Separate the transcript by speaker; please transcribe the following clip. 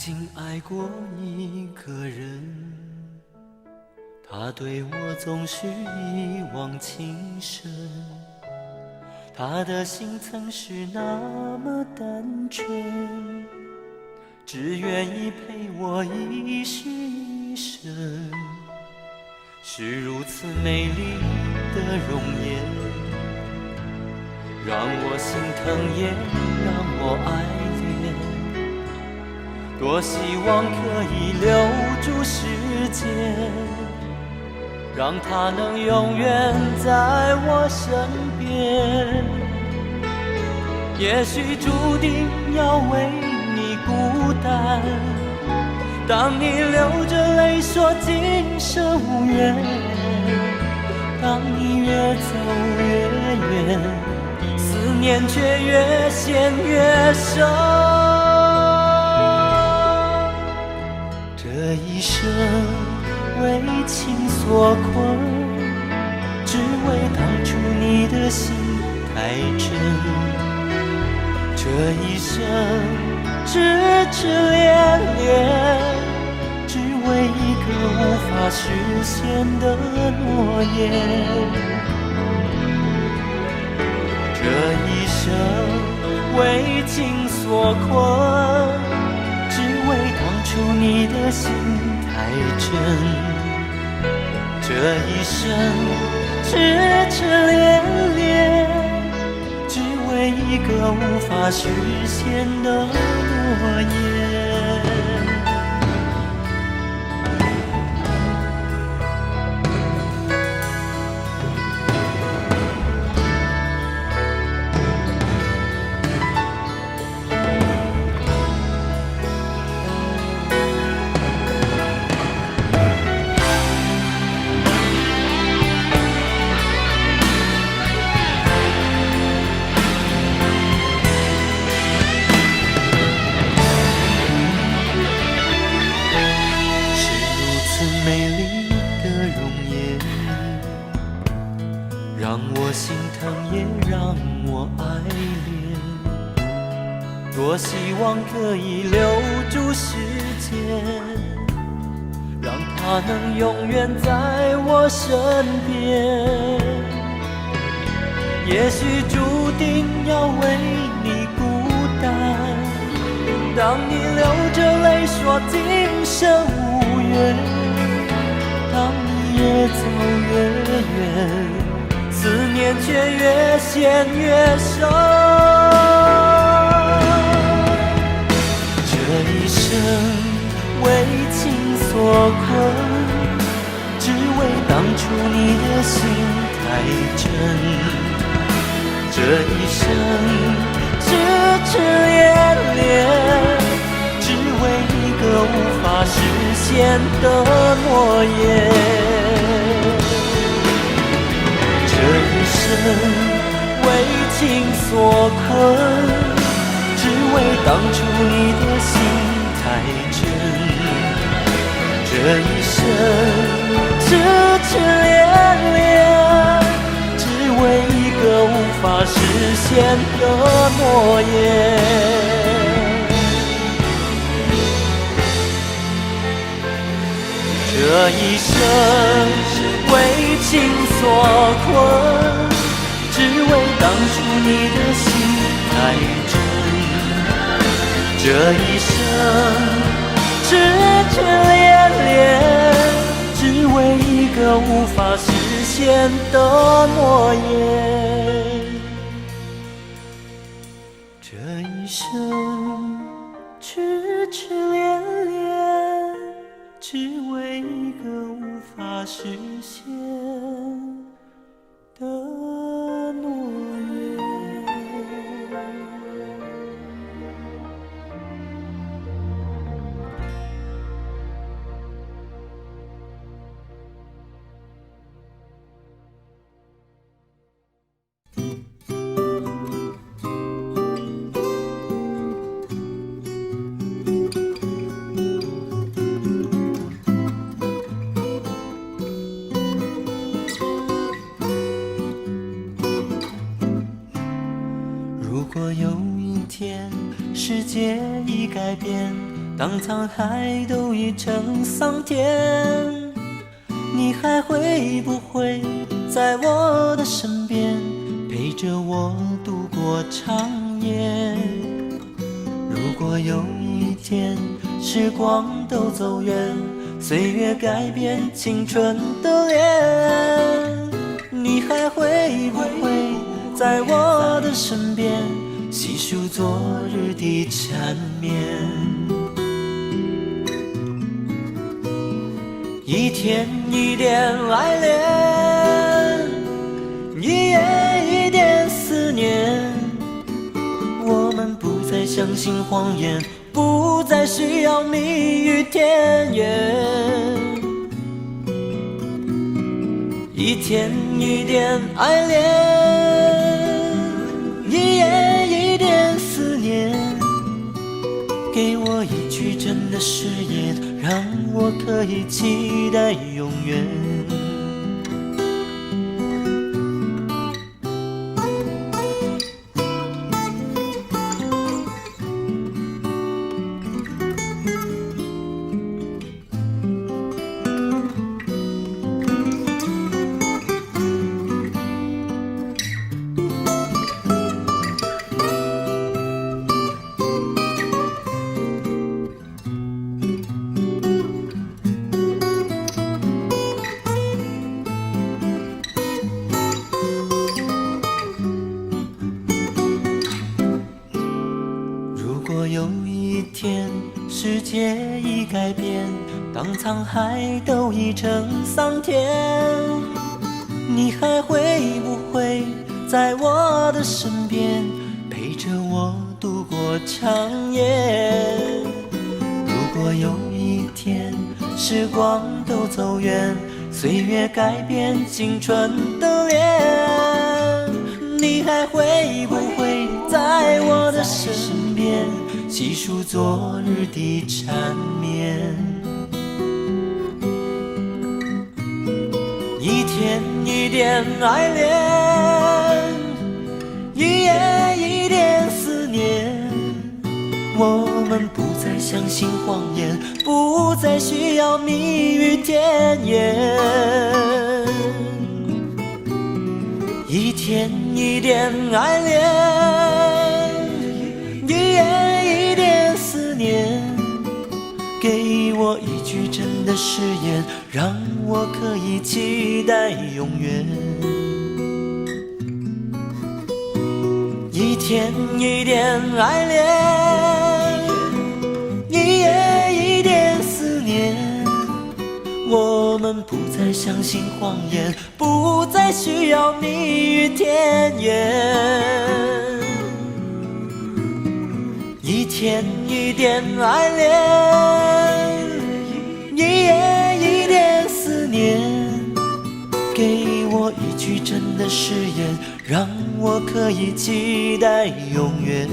Speaker 1: 经爱过一个人，他对我总是一往情深，他的心曾是那么单纯，只愿意陪我一世一生，是如此美丽的容颜，让我心疼也让我爱恋，多希望可以留住时间，让它能永远在我身边。也许注定要为你孤单，当你流着泪说今生无缘，当你越走越远，思念却越陷越深。这一生为情所困，只为当初你的心太真。这一生痴痴恋恋，只为一个无法实现的诺言。这一生为情所困，只为当初你的心太真。这一生痴痴恋恋，只为一个无法实现的诺言。让我心疼也让我爱恋，多希望可以留住时间，让它能永远在我身边。也许注定要为你孤单，当你流着泪说今生无缘，当你越走越远，思念却越陷越深。这一生为情所困，只为当初你的心太真。这一生痴痴恋恋，只为一个无法实现的诺言。这一生为情所困，只为当初你的心太真。这一生痴痴恋恋，只为一个无法实现的诺言。这一生为情所困，只为当初你的心太真。这一生痴痴恋恋，只为一个无法实现的诺言。这一生痴痴恋恋，只为一个无法实现的诺言。如果有一天世界已改变，当沧海都已成桑田，你还会不会在我的身边，陪着我度过长夜？如果有一天时光都走远，岁月改变青春的脸，你还会不会在我的身边，细数昨日的缠绵？一天一点爱恋，一夜一点思念，我们不再相信谎言，不再需要蜜语甜言。一天一点爱恋，一夜一点思念，给我一句真的誓言，让我可以期待永远。有一天世界已改变，当沧海都已成桑田，你还会不会在我的身边，陪着我度过长夜？如果有一天时光都走远，岁月改变青春的脸，你还会不会在我的身边，细数昨日的缠绵？一天一点爱恋，一夜一点思念，我们不再相信谎言，不再需要蜜语甜言。一天一点爱恋，一夜一点思念，给我一句真的誓言，让我可以期待永远。一天一点爱恋，一夜一点思念，我们不再相信谎言，不再需要蜜语甜言。一天一点爱恋，一夜一点思念，给我一句真的誓言，让我可以期待永远。